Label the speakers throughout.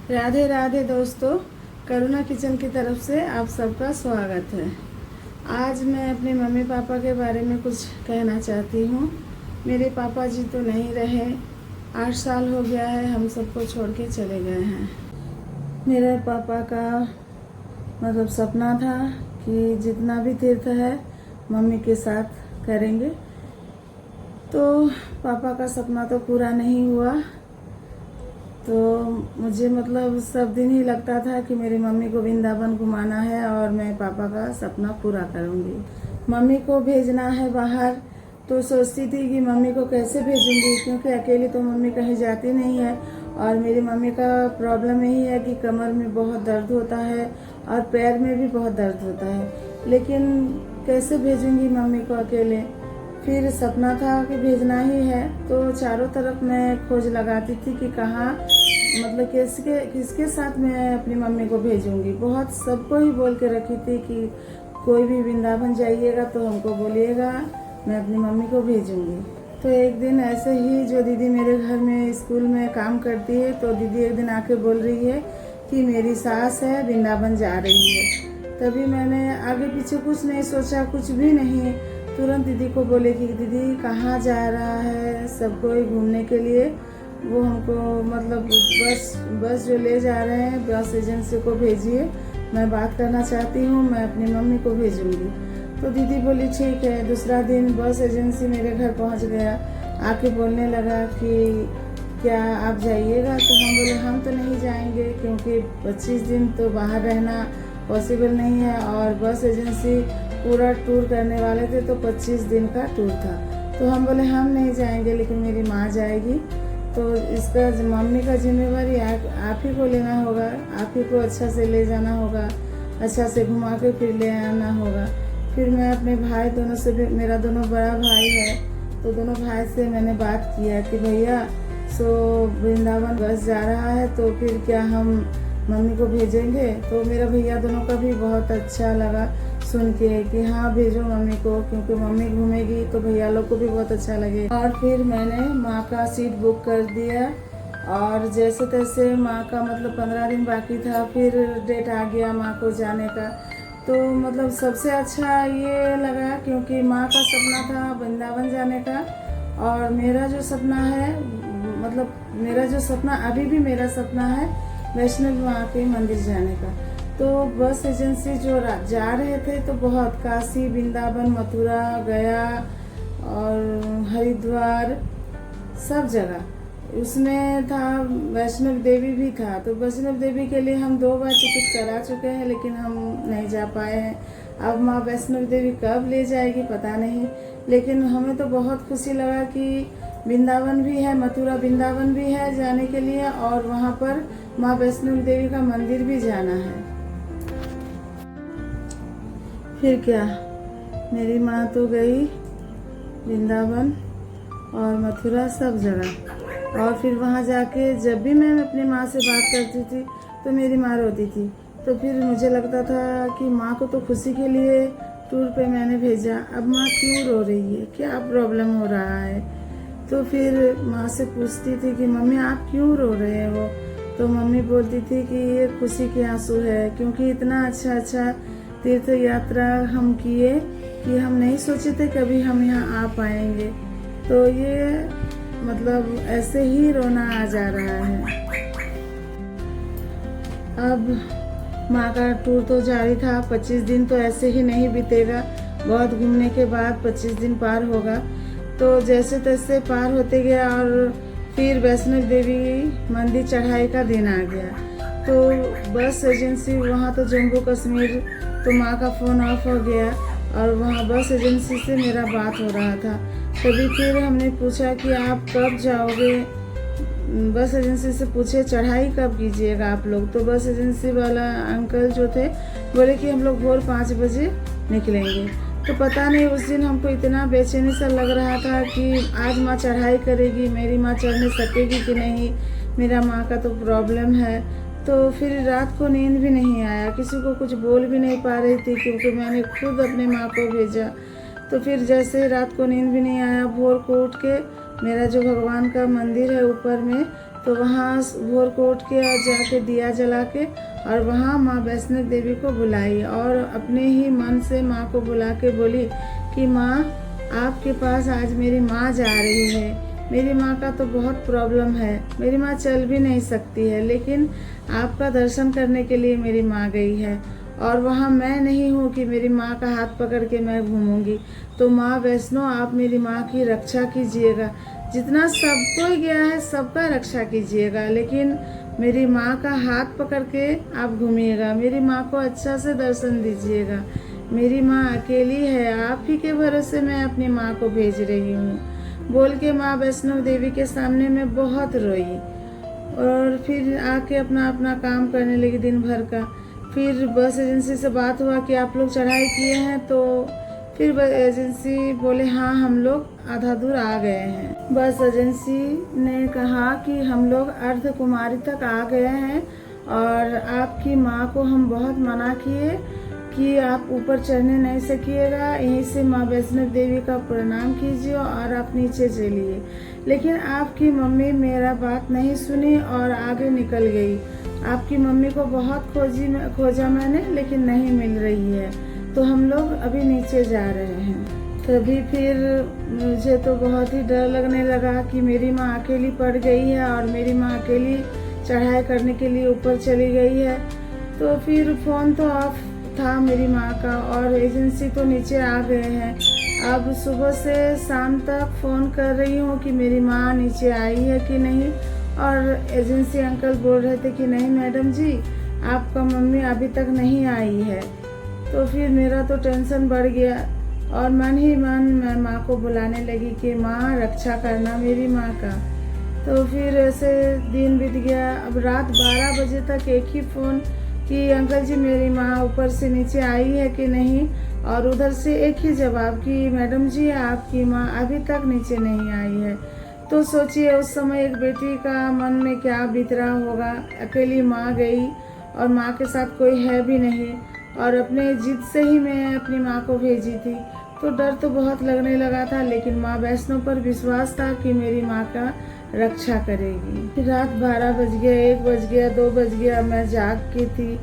Speaker 1: राधे राधे दोस्तों, करुणा किचन की तरफ से आप सबका स्वागत है। आज मैं अपने मम्मी पापा के बारे में कुछ कहना चाहती हूँ। मेरे पापा जी तो नहीं रहे, 8 साल हो गया है हम सबको छोड़ के चले गए हैं। मेरे पापा का मतलब सपना था कि जितना भी तीर्थ है मम्मी के साथ करेंगे, तो पापा का सपना तो पूरा नहीं हुआ। तो मुझे मतलब सब दिन ही लगता था कि मेरी मम्मी को वृंदावन घुमाना है और मैं पापा का सपना पूरा करूँगी। मम्मी को भेजना है बाहर, तो सोचती थी कि मम्मी को कैसे भेजूँगी, क्योंकि अकेली तो मम्मी कहीं जाती नहीं है। और मेरी मम्मी का प्रॉब्लम यही है कि कमर में बहुत दर्द होता है और पैर में भी बहुत दर्द होता है। लेकिन कैसे भेजूँगी मम्मी को अकेले। फिर सपना था कि भेजना ही है, तो चारों तरफ मैं खोज लगाती थी कि कहाँ मतलब किसके साथ मैं अपनी मम्मी को भेजूंगी। बहुत सबको ही बोल के रखी थी कि कोई भी वृंदावन जाइएगा तो हमको बोलिएगा, मैं अपनी मम्मी को भेजूंगी। तो एक दिन ऐसे ही जो दीदी मेरे घर में स्कूल में काम करती है, तो दीदी एक दिन आके बोल रही है कि मेरी सास है वृंदावन जा रही है। तभी मैंने आगे पीछे कुछ नहीं सोचा, कुछ भी नहीं, तुरंत दीदी को बोले कि दीदी कहाँ जा रहा है सबको घूमने के लिए। वो हमको मतलब बस जो ले जा रहे हैं बस एजेंसी को भेजिए, मैं बात करना चाहती हूँ, मैं अपनी मम्मी को भेजूंगी। तो दीदी बोली ठीक है। दूसरा दिन बस एजेंसी मेरे घर पहुँच गया, आके बोलने लगा कि क्या आप जाइएगा। तो हम बोले हम तो नहीं जाएंगे, क्योंकि 25 दिन तो बाहर रहना पॉसिबल नहीं है और बस एजेंसी पूरा टूर करने वाले थे, तो 25 दिन का टूर था। तो हम बोले हम नहीं जाएंगे, लेकिन मेरी माँ जाएगी, तो इसका मम्मी का जिम्मेवारी आप ही को लेना होगा, आप ही को अच्छा से ले जाना होगा, अच्छा से घुमा के फिर ले आना होगा। फिर मैं अपने भाई दोनों से भी, मेरा दोनों बड़ा भाई है, तो दोनों भाई से मैंने बात किया कि भैया वृंदावन बस जा रहा है, तो फिर क्या हम मम्मी को भेजेंगे। तो मेरा भैया दोनों का भी बहुत अच्छा लगा सुन के कि हाँ भेजो मम्मी को, क्योंकि मम्मी घूमेगी तो भैया लोग को भी बहुत अच्छा लगे। और फिर मैंने माँ का सीट बुक कर दिया, और जैसे तैसे माँ का मतलब 15 दिन बाकी था, फिर डेट आ गया माँ को जाने का। तो मतलब सबसे अच्छा ये लगा, क्योंकि माँ का सपना था वृंदावन जाने का, और मेरा जो सपना है मतलब मेरा जो सपना अभी भी मेरा सपना है वैष्णो माँ के मंदिर जाने का। तो बस एजेंसी जो जा रहे थे, तो बहुत काशी, वृंदावन, मथुरा, गया और हरिद्वार सब जगह उसमें था। वैष्णो देवी भी था, तो वैष्णो देवी के लिए हम 2 बार टिकट करा चुके हैं, लेकिन हम नहीं जा पाए हैं। अब माँ वैष्णो देवी कब ले जाएगी पता नहीं, लेकिन हमें तो बहुत खुशी लगा कि वृंदावन भी है, मथुरा वृंदावन भी है जाने के लिए, और वहाँ पर माँ वैष्णो देवी का मंदिर भी जाना है। फिर क्या, मेरी माँ तो गई वृंदावन और मथुरा सब जगह। और फिर वहाँ जाके जब भी मैं अपनी माँ से बात करती थी तो मेरी माँ रोती थी। तो फिर मुझे लगता था कि माँ को तो खुशी के लिए टूर पे मैंने भेजा, अब माँ क्यों रो रही है, क्या प्रॉब्लम हो रहा है। तो फिर माँ से पूछती थी कि मम्मी आप क्यों रो रहे हो। तो मम्मी बोलती थी कि ये खुशी के आंसू है, क्योंकि इतना अच्छा तीर्थ यात्रा हम किए कि हम नहीं सोचे थे कभी हम यहाँ आ पाएंगे। तो ये मतलब ऐसे ही रोना आ जा रहा है। अब माँ का टूर तो जारी था, 25 दिन तो ऐसे ही नहीं बीतेगा, बहुत घूमने के बाद 25 दिन पार होगा। तो जैसे तैसे पार होते गया, और फिर वैष्णो देवी मंदिर चढ़ाई का दिन आ गया। तो बस एजेंसी वहाँ तो जम्मू कश्मीर, तो माँ का फ़ोन ऑफ हो गया, और वहाँ बस एजेंसी से मेरा बात हो रहा था। तभी फिर हमने पूछा कि आप कब जाओगे, बस एजेंसी से पूछे चढ़ाई कब कीजिएगा आप लोग। तो बस एजेंसी वाला अंकल जो थे बोले कि हम लोग भोर 5 बजे निकलेंगे। तो पता नहीं उस दिन हमको इतना बेचैनी सा लग रहा था कि आज माँ चढ़ाई करेगी, मेरी माँ चढ़ने सकेगी कि नहीं, मेरा माँ का तो प्रॉब्लम है। तो फिर रात को नींद भी नहीं आया, किसी को कुछ बोल भी नहीं पा रही थी, क्योंकि मैंने खुद अपने माँ को भेजा। तो फिर जैसे रात को नींद भी नहीं आया, भोर को उठ के मेरा जो भगवान का मंदिर है ऊपर में, तो वहाँ भोर को उठ के और जाके दिया जला के और वहाँ माँ वैष्णो देवी को बुलाई और अपने ही मन से माँ को बुला के बोली कि माँ आपके पास आज मेरी माँ जा रही है। मेरी माँ का तो बहुत प्रॉब्लम है, मेरी माँ चल भी नहीं सकती है, लेकिन आपका दर्शन करने के लिए मेरी माँ गई है और वहाँ मैं नहीं हूँ कि मेरी माँ का हाथ पकड़ के मैं घूमूंगी। तो माँ वैष्णो आप मेरी माँ की रक्षा कीजिएगा, जितना सब कोई गया है सबका रक्षा कीजिएगा, लेकिन मेरी माँ का हाथ पकड़ के आप घूमिएगा, मेरी माँ को अच्छा से दर्शन दीजिएगा। मेरी माँ अकेली है, आप ही के भरोसे मैं अपनी माँ को भेज रही हूँ, बोल के माँ वैष्णो देवी के सामने मैं बहुत रोई और फिर आके अपना अपना काम करने लगी दिन भर का। फिर बस एजेंसी से बात हुआ कि आप लोग चढ़ाई किए हैं, तो फिर एजेंसी बोले हाँ हम लोग आधा दूर आ गए हैं। बस एजेंसी ने कहा कि हम लोग अर्ध कुमारी तक आ गए हैं और आपकी माँ को हम बहुत मना किए कि आप ऊपर चढ़ने नहीं सकिएगा, यहीं से माँ वैष्णो देवी का प्रणाम कीजिए और आप नीचे चलिए। लेकिन आपकी मम्मी मेरा बात नहीं सुनी और आगे निकल गई। आपकी मम्मी को बहुत खोजा मैंने, लेकिन नहीं मिल रही है, तो हम लोग अभी नीचे जा रहे हैं। तभी फिर मुझे तो बहुत ही डर लगने लगा कि मेरी माँ अकेली पड़ गई है और मेरी माँ अकेली चढ़ाई करने के लिए ऊपर चली गई है। तो फिर फ़ोन तो ऑफ था मेरी माँ का और एजेंसी तो नीचे आ गए हैं। अब सुबह से शाम तक फ़ोन कर रही हूँ कि मेरी माँ नीचे आई है कि नहीं, और एजेंसी अंकल बोल रहे थे कि नहीं मैडम जी आपका मम्मी अभी तक नहीं आई है। तो फिर मेरा तो टेंशन बढ़ गया और मन ही मन मैं माँ को बुलाने लगी कि माँ रक्षा करना मेरी माँ का। तो फिर ऐसे दिन बीत गया। अब रात 12 बजे तक एक ही फ़ोन कि अंकल जी मेरी माँ ऊपर से नीचे आई है कि नहीं, और उधर से एक ही जवाब कि मैडम जी आपकी माँ अभी तक नीचे नहीं आई है। तो सोचिए उस समय एक बेटी का मन में क्या बीत रहा होगा। अकेली माँ गई और माँ के साथ कोई है भी नहीं और अपने जिद से ही मैं अपनी माँ को भेजी थी। तो डर तो बहुत लगने लगा था, लेकिन माँ वैष्णो पर विश्वास था कि मेरी माँ का रक्षा करेगी। रात 12 बज गया, 1 बज गया, 2 बज गया, मैं जाग की थी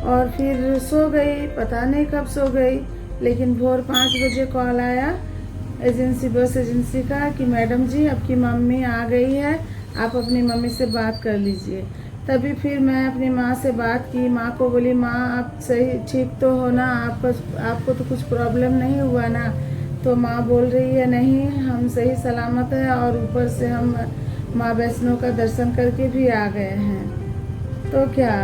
Speaker 1: और फिर सो गई, पता नहीं कब सो गई। लेकिन भोर 5 बजे कॉल आया बस एजेंसी का कि मैडम जी आपकी मम्मी आ गई है, आप अपनी मम्मी से बात कर लीजिए। तभी फिर मैं अपनी माँ से बात की, माँ को बोली माँ आप सही ठीक तो हो ना, आपको तो कुछ प्रॉब्लम नहीं हुआ ना। तो माँ बोल रही है नहीं हम सही सलामत है और ऊपर से हम माँ वैष्णो का दर्शन करके भी आ गए हैं। तो क्या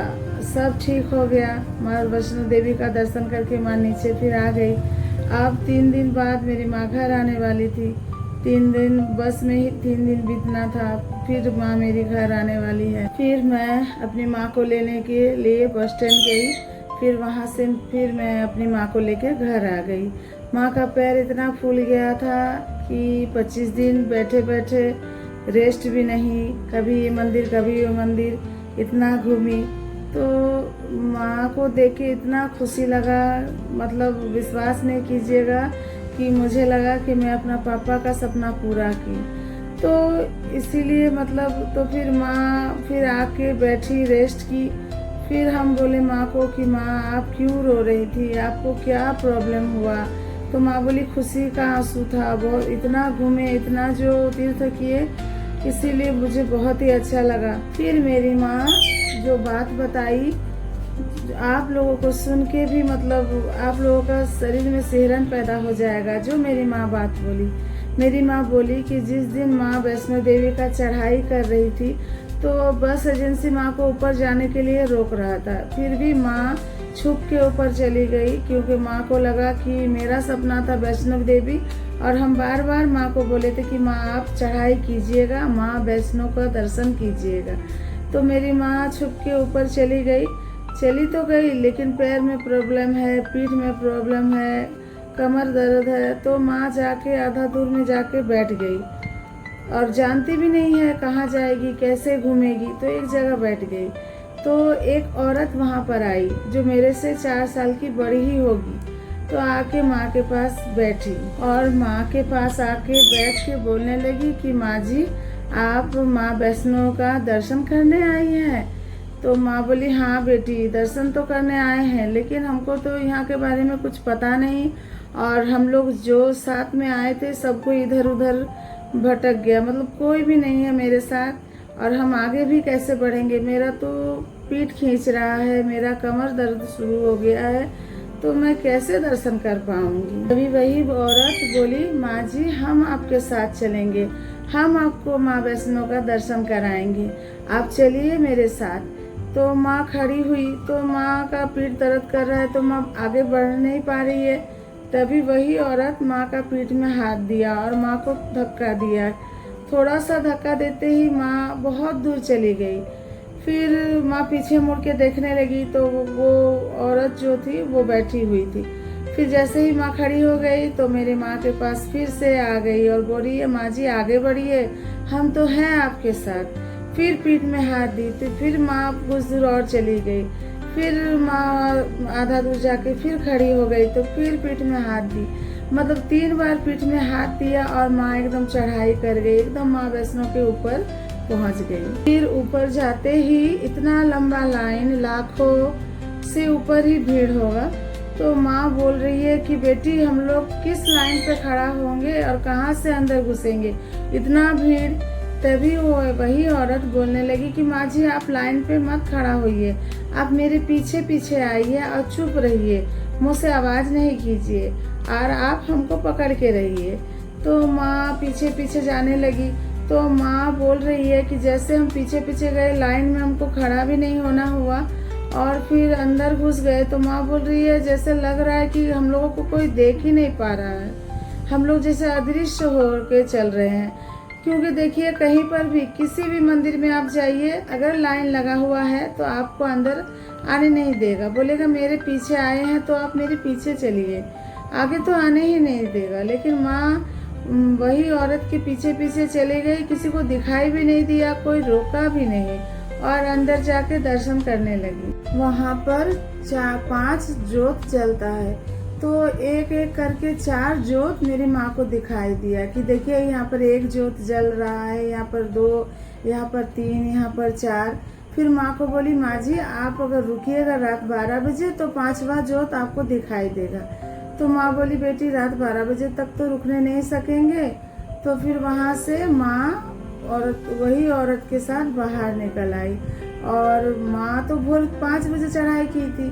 Speaker 1: सब ठीक हो गया। माँ वैष्णो देवी का दर्शन करके माँ नीचे फिर आ गई। अब 3 दिन बाद मेरी माँ घर आने वाली थी। 3 दिन बस में ही 3 दिन बीतना था, फिर माँ मेरी घर आने वाली है। फिर मैं अपनी माँ को लेने के लिए बस स्टैंड गई, फिर वहाँ से फिर मैं अपनी माँ को लेकर घर आ गई। माँ का पैर इतना फूल गया था कि 25 दिन बैठे बैठे रेस्ट भी नहीं, कभी ये मंदिर कभी वो मंदिर, इतना घूमी। तो माँ को देख के इतना खुशी लगा, मतलब विश्वास नहीं कीजिएगा कि मुझे लगा कि मैं अपना पापा का सपना पूरा की। तो इसीलिए मतलब तो फिर माँ फिर आके बैठी रेस्ट की। फिर हम बोले माँ को कि माँ आप क्यों रो रही थी, आपको क्या प्रॉब्लम हुआ। तो माँ बोली खुशी का आंसू था, बहुत इतना घूमे, इतना जो तीर्थ किए, इसीलिए मुझे बहुत ही अच्छा लगा। फिर मेरी माँ जो बात बताई आप लोगों को सुन के भी मतलब आप लोगों का शरीर में सिहरन पैदा हो जाएगा। जो मेरी माँ बात बोली, मेरी माँ बोली कि जिस दिन माँ वैष्णो देवी का चढ़ाई कर रही थी तो बस एजेंसी माँ को ऊपर जाने के लिए रोक रहा था, फिर भी माँ छुप के ऊपर चली गई, क्योंकि माँ को लगा कि मेरा सपना था वैष्णो देवी और हम बार बार माँ को बोले थे कि माँ आप चढ़ाई कीजिएगा, माँ वैष्णो का दर्शन कीजिएगा। तो मेरी माँ छुप के ऊपर चली गई। चली तो गई, लेकिन पैर में प्रॉब्लम है, पीठ में प्रॉब्लम है, कमर दर्द है। तो माँ जाके आधा दूर में जाके बैठ गई और जानती भी नहीं है कहाँ जाएगी, कैसे घूमेगी, तो एक जगह बैठ गई। तो एक औरत वहाँ पर आई जो मेरे से 4 साल की बड़ी ही होगी। तो आके माँ के पास बैठी और माँ के पास आके बैठ के बोलने लगी कि माँ जी आप माँ वैष्णो का दर्शन करने आई हैं? तो माँ बोली हाँ बेटी, दर्शन तो करने आए हैं, लेकिन हमको तो यहाँ के बारे में कुछ पता नहीं, और हम लोग जो साथ में आए थे सबको इधर उधर भटक गया, मतलब कोई भी नहीं है मेरे साथ, और हम आगे भी कैसे बढ़ेंगे। मेरा तो पीठ खींच रहा है, मेरा कमर दर्द शुरू हो गया है, तो मैं कैसे दर्शन कर पाऊंगी। अभी वही औरत बोली माँ जी हम आपके साथ चलेंगे, हम आपको माँ वैष्णो का दर्शन कराएंगे, आप चलिए मेरे साथ। तो माँ खड़ी हुई, तो माँ का पीठ दर्द कर रहा है, तो माँ आगे बढ़ नहीं पा रही है। तभी वही औरत माँ का पीठ में हाथ दिया और माँ को धक्का दिया। थोड़ा सा धक्का देते ही माँ बहुत दूर चली गई। फिर माँ पीछे मुड़ के देखने लगी तो वो औरत जो थी वो बैठी हुई थी। फिर जैसे ही माँ खड़ी हो गई तो मेरी माँ के पास फिर से आ गई और बोल रही है माँ जी आगे बढ़िए, हम तो हैं आपके साथ। फिर पीठ में हाथ दी तो फिर माँ कुछ दूर और चली गई। फिर माँ आधा दूर जाके फिर खड़ी हो गई तो फिर पीठ में हाथ दी, मतलब 3 बार पीठ में हाथ दिया और माँ एकदम चढ़ाई कर गई, एकदम माँ वैष्णो के ऊपर पहुंच गई। फिर ऊपर जाते ही इतना लंबा लाइन, लाखों से ऊपर ही भीड़ होगा। तो माँ बोल रही है कि बेटी हम लोग किस लाइन पे खड़ा होंगे और कहाँ से अंदर घुसेंगे, इतना भीड़। तभी वही औरत बोलने लगी कि माँ जी आप लाइन पे मत खड़ा होइए, आप मेरे पीछे पीछे आइए और चुप रहिए, मुझसे आवाज नहीं कीजिए और आप हमको पकड़ के रहिए। तो माँ पीछे पीछे जाने लगी। तो माँ बोल रही है कि जैसे हम पीछे पीछे गए, लाइन में हमको खड़ा भी नहीं होना हुआ और फिर अंदर घुस गए। तो माँ बोल रही है जैसे लग रहा है कि हम लोगों को कोई देख ही नहीं पा रहा है, हम लोग जैसे अदृश्य होकर चल रहे हैं। क्योंकि देखिए कहीं पर भी किसी भी मंदिर में आप जाइए, अगर लाइन लगा हुआ है तो आपको अंदर आने नहीं देगा, बोलेगा मेरे पीछे आए हैं तो आप मेरे पीछे चलिए, आगे तो आने ही नहीं देगा। लेकिन माँ वही औरत के पीछे पीछे चले गई, किसी को दिखाई भी नहीं दिया, कोई रोका भी नहीं और अंदर जाके दर्शन करने लगी। वहाँ पर 4-5 जोत जलता है, तो एक एक करके 4 जोत मेरी माँ को दिखाई दिया कि देखिए यहाँ पर 1 जोत जल रहा है, यहाँ पर 2, यहाँ पर 3, यहाँ पर 4। फिर माँ को बोली माँ जी आप अगर रुकिएगा रात 12 बजे तो 5वां जोत आपको दिखाई देगा। तो माँ बोली बेटी रात 12 बजे तक तो रुकने नहीं सकेंगे। तो फिर वहाँ से माँ वही औरत के साथ बाहर निकल आई और माँ तो भोर 5 बजे चढ़ाई की थी।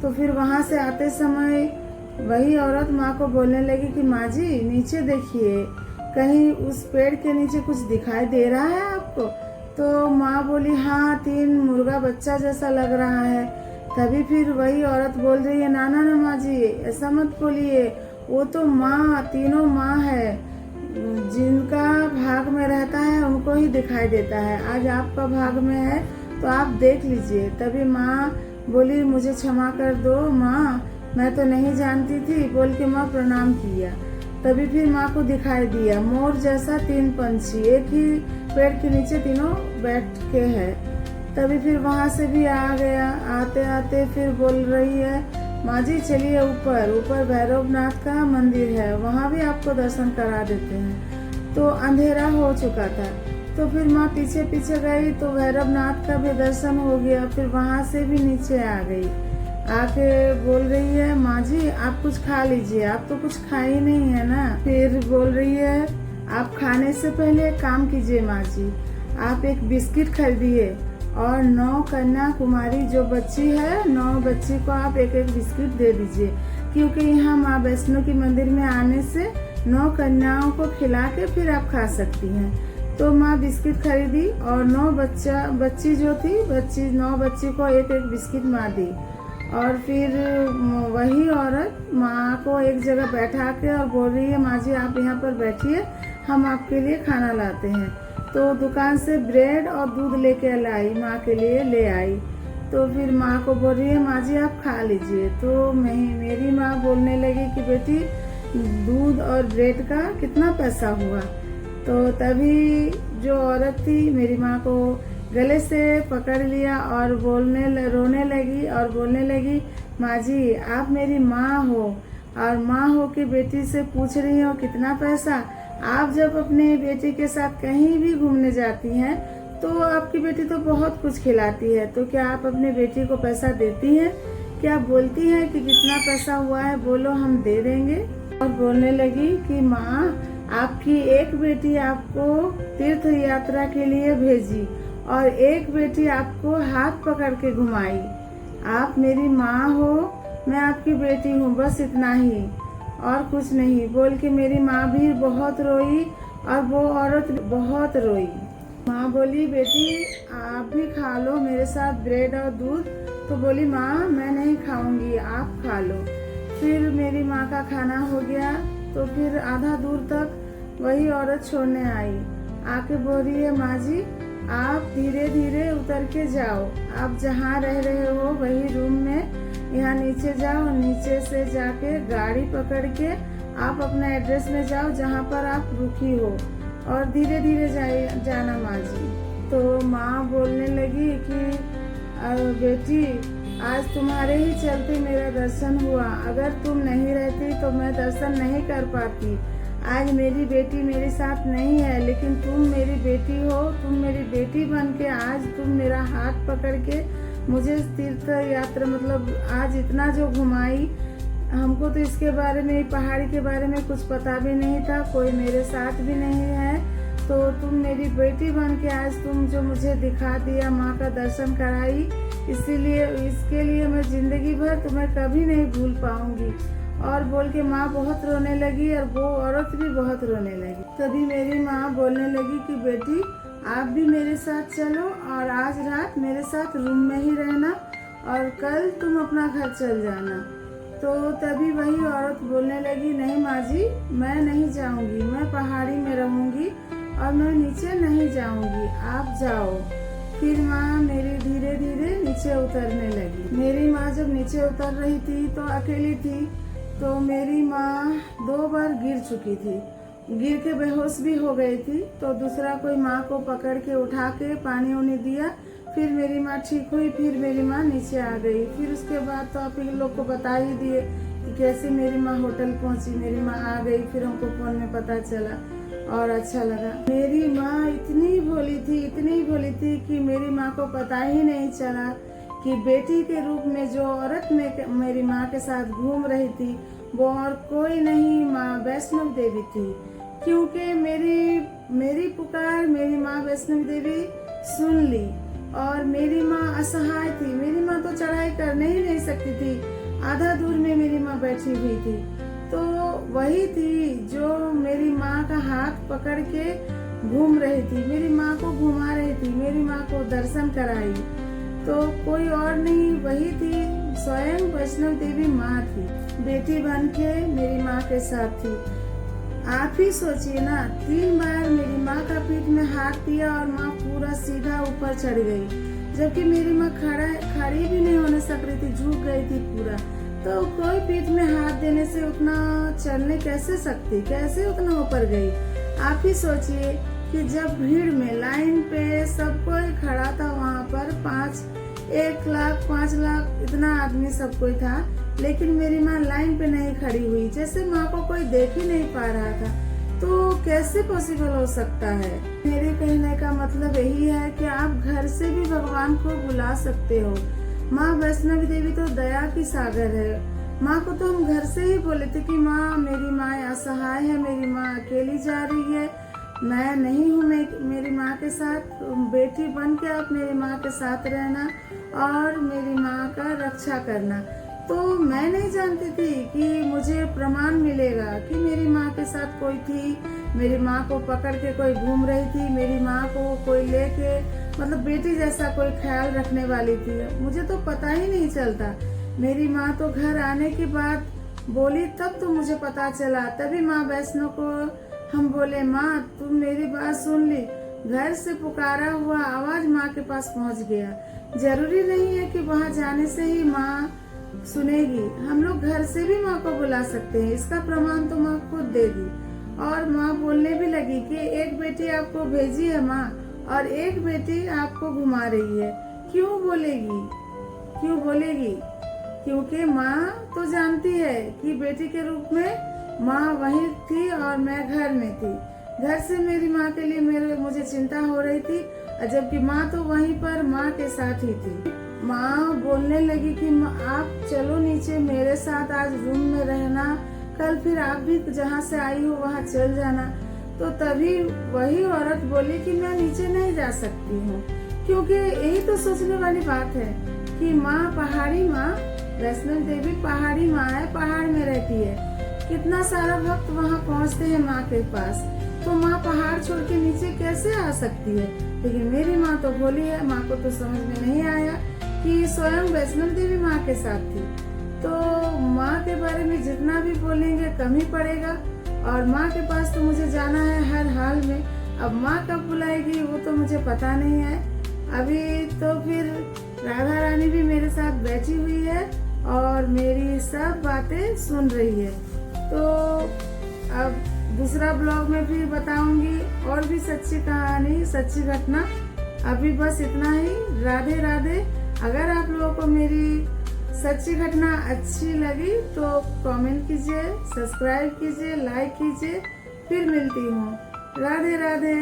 Speaker 1: तो फिर वहाँ से आते समय वही औरत माँ को बोलने लगी कि माँ जी नीचे देखिए, कहीं उस पेड़ के नीचे कुछ दिखाई दे रहा है आपको? तो माँ बोली हाँ 3 मुर्गा बच्चा जैसा लग रहा है। तभी फिर वही औरत बोल रही है ना ना ना माँ जी ऐसा मत बोलिए, वो तो माँ, तीनों माँ है, जिनका भाग में रहता है उनको ही दिखाई देता है, आज आपका भाग में है तो आप देख लीजिए। तभी माँ बोली मुझे क्षमा कर दो माँ, मैं तो नहीं जानती थी, बोल के माँ प्रणाम किया। तभी फिर माँ को दिखाई दिया मोर जैसा 3 पंछी एक ही पेड़ के नीचे तीनों बैठ के है। तभी फिर वहाँ से भी आ गया। आते आते फिर बोल रही है माँ जी चलिए ऊपर, ऊपर भैरवनाथ का मंदिर है, वहाँ भी आपको दर्शन करा देते हैं। तो अंधेरा हो चुका था, तो फिर माँ पीछे पीछे गई तो भैरवनाथ का भी दर्शन हो गया। फिर वहाँ से भी नीचे आ गई, आके बोल रही है माँ जी आप कुछ खा लीजिए, आप तो कुछ खाई नहीं है ना। फिर बोल रही है आप खाने से पहले एक काम कीजिए माँ जी, आप एक बिस्किट खरीदिए और 9 कन्या कुमारी जो बच्ची है 9 बच्ची को आप एक एक बिस्किट दे दीजिए, क्योंकि यहाँ माँ वैष्णो की मंदिर में आने से 9 कन्याओं को खिला के फिर आप खा सकती हैं। तो माँ बिस्किट खरीदी और 9 बच्ची जो थी 9 बच्ची को एक एक बिस्किट माँ दी। और फिर वही औरत माँ को एक जगह बैठा के और बोल रही है माँ जी आप यहाँ पर बैठिए, हम आपके लिए खाना लाते हैं। तो दुकान से ब्रेड और दूध लेके लाई, माँ के लिए ले आई। तो फिर माँ को बोल रही है माँ जी आप खा लीजिए। तो मेरी माँ बोलने लगी कि बेटी दूध और ब्रेड का कितना पैसा हुआ? तो तभी जो औरत थी मेरी माँ को गले से पकड़ लिया और रोने लगी और बोलने लगी माँ जी आप मेरी माँ हो और माँ हो कि बेटी से पूछ रही हो कितना पैसा? आप जब अपने बेटी के साथ कहीं भी घूमने जाती हैं तो आपकी बेटी तो बहुत कुछ खिलाती है, तो क्या आप अपने बेटी को पैसा देती हैं? क्या बोलती हैं कि कितना पैसा हुआ है बोलो हम दे देंगे? और बोलने लगी कि माँ, आपकी एक बेटी आपको तीर्थ यात्रा के लिए भेजी और एक बेटी आपको हाथ पकड़ के घुमाई। आप मेरी माँ हो, मैं आपकी बेटी हूँ, बस इतना ही और कुछ नहीं बोल के मेरी माँ भी बहुत रोई और वो औरत बहुत रोई। माँ बोली, बेटी आप भी खा लो मेरे साथ ब्रेड और दूध। तो बोली, माँ मैं नहीं खाऊंगी, आप खा लो। फिर मेरी माँ का खाना हो गया तो फिर आधा दूर तक वही औरत छोड़ने आई। आके बोल रही है, माँ जी आप धीरे धीरे उतर के जाओ, आप जहाँ रह रहे हो वही रूम में यहाँ नीचे जाओ, नीचे से जाके गाड़ी पकड़ के आप अपना एड्रेस में जाओ जहाँ पर आप रुकी हो और धीरे धीरे जाना माँ जी। तो माँ बोलने लगी कि बेटी आज तुम्हारे ही चलते मेरा दर्शन हुआ, अगर तुम नहीं रहती तो मैं दर्शन नहीं कर पाती। आज मेरी बेटी मेरे साथ नहीं है लेकिन तुम मेरी बेटी हो, तुम मेरी बेटी बन के आज तुम मेरा हाथ पकड़ के मुझे तीर्थ यात्रा मतलब आज इतना जो घुमाई। हमको तो इसके बारे में, पहाड़ी के बारे में कुछ पता भी नहीं था, कोई मेरे साथ भी नहीं है, तो तुम मेरी बेटी बन के आज तुम जो मुझे दिखा दिया, माँ का दर्शन कराई, इसीलिए इसके लिए मैं जिंदगी भर तुम्हें कभी नहीं भूल पाऊंगी। और बोल के माँ बहुत रोने लगी और वो औरत भी बहुत रोने लगी। तभी मेरी माँ बोलने लगी कि बेटी आप भी मेरे साथ चलो और आज रात मेरे साथ रूम में ही रहना और कल तुम अपना घर चल जाना। तो तभी वही औरत बोलने लगी, नहीं माँ जी मैं नहीं जाऊंगी, मैं पहाड़ी में रहूंगी और मैं नीचे नहीं जाऊंगी, आप जाओ। फिर माँ मेरी धीरे धीरे नीचे उतरने लगी। मेरी माँ जब नीचे उतर रही थी तो अकेली थी, तो मेरी माँ 2 बार गिर चुकी थी, गिर के बेहोश भी हो गई थी। तो दूसरा कोई माँ को पकड़ के उठा के पानी उनी दिया, फिर मेरी माँ ठीक हुई, फिर मेरी माँ नीचे आ गई। फिर उसके बाद तो आप लोग को बता ही दिए कि कैसे मेरी माँ होटल पहुँची, मेरी माँ आ गई, फिर हमको फोन में पता चला और अच्छा लगा। मेरी माँ इतनी भोली थी, इतनी भोली थी कि मेरी माँ को पता ही नहीं चला कि बेटी के रूप में जो औरत में मेरी माँ के साथ घूम रही थी वो और कोई नहीं, माँ वैष्णव देवी थी। क्योंकि मेरी पुकार मेरी माँ वैष्णव देवी सुन ली और मेरी माँ असहाय थी। मेरी माँ तो चढ़ाई करने ही नहीं सकती थी, आधा दूर में मेरी माँ बैठी हुई थी। तो वही थी जो मेरी माँ का हाथ पकड़ के घूम रही थी, मेरी माँ को घुमा रही थी, मेरी माँ को दर्शन कराई। तो कोई और नहीं, वही थी, स्वयं वैष्णव देवी माँ थी, बेटी बन के मेरी माँ के साथ थी। आप ही सोचिए ना, 3 बार मेरी माँ का पीठ में हाथ दिया और माँ पूरा सीधा ऊपर चढ़ गई, जबकि मेरी माँ खड़ी भी नहीं होने सक रही थी, झुक गई थी पूरा। तो कोई पीठ में हाथ देने से उतना चलने कैसे सकती, कैसे उतना ऊपर गई? आप ही सोचिए कि जब भीड़ में लाइन पे सब कोई खड़ा था, वहाँ पर 1 लाख 5 लाख इतना आदमी सब कोई था, लेकिन मेरी माँ लाइन पे नहीं खड़ी हुई, जैसे माँ को कोई देख ही नहीं पा रहा था। तो कैसे पॉसिबल हो सकता है? मेरे कहने का मतलब यही है कि आप घर से भी भगवान को बुला सकते हो। माँ वैष्णवी देवी तो दया की सागर है। माँ को तो हम घर से ही बोले थे कि माँ मेरी माँ असहाय है, मेरी माँ अकेली जा रही है, मैं नहीं हूँ, मेरी माँ के साथ बेटी बन के आप मेरी माँ के साथ रहना और मेरी माँ का रक्षा करना। तो मैं नहीं जानती थी कि मुझे प्रमाण मिलेगा कि मेरी माँ के साथ कोई थी, मेरी माँ को पकड़ के कोई घूम रही थी, मेरी माँ को कोई लेके मतलब बेटी जैसा कोई ख्याल रखने वाली थी। मुझे तो पता ही नहीं चलता। मेरी माँ तो घर आने के बाद बोली, तब तो मुझे पता चला। तभी माँ वैष्णो को हम बोले, माँ तुम मेरी बात सुन ली। घर से पुकारा हुआ आवाज माँ के पास पहुँच गया। जरूरी नहीं है कि वहाँ जाने से ही माँ सुनेगी, हम लोग घर से भी माँ को बुला सकते हैं, इसका प्रमाण तो माँ खुद देगी। और माँ बोलने भी लगी कि एक बेटी आपको भेजी है माँ और एक बेटी आपको घुमा रही है। क्यों बोलेगी? क्यों बोलेगी? क्योंकि माँ तो जानती है कि बेटी के रूप में माँ वहीं थी और मैं घर में थी। घर से मेरी माँ के लिए मुझे चिंता हो रही थी, जबकि माँ तो वहीं पर माँ के साथ ही थी। माँ बोलने लगी कि आप चलो नीचे मेरे साथ, आज रूम में रहना, कल फिर आप भी जहाँ से आई हो वहाँ चल जाना। तो तभी वही औरत बोली कि मैं नीचे नहीं जा सकती हूँ, क्योंकि यही तो सोचने वाली बात है कि माँ पहाड़ी माँ वैष्णो देवी पहाड़ी माँ है, पहाड़ में रहती है, कितना सारा भक्त वहाँ पहुँचते हैं माँ के पास, तो माँ पहाड़ छोड़ के नीचे कैसे आ सकती है। लेकिन मेरी माँ तो भोली है, माँ को तो समझ में नहीं आया कि स्वयं वैष्णो देवी माँ के साथ थी। तो माँ के बारे में जितना भी बोलेंगे कम ही पड़ेगा, और माँ के पास तो मुझे जाना है हर हाल में। अब माँ कब बुलाएगी वो तो मुझे पता नहीं है। अभी तो फिर राधा रानी भी मेरे साथ बैठी हुई है और मेरी सब बातें सुन रही है। तो अब दूसरा ब्लॉग में भी बताऊंगी और भी सच्ची कहानी, सच्ची घटना। अभी बस इतना ही। राधे राधे। अगर आप लोगों को मेरी सच्ची घटना अच्छी लगी तो कमेंट कीजिए, सब्सक्राइब कीजिए, लाइक कीजिए। फिर मिलती हूँ। राधे राधे।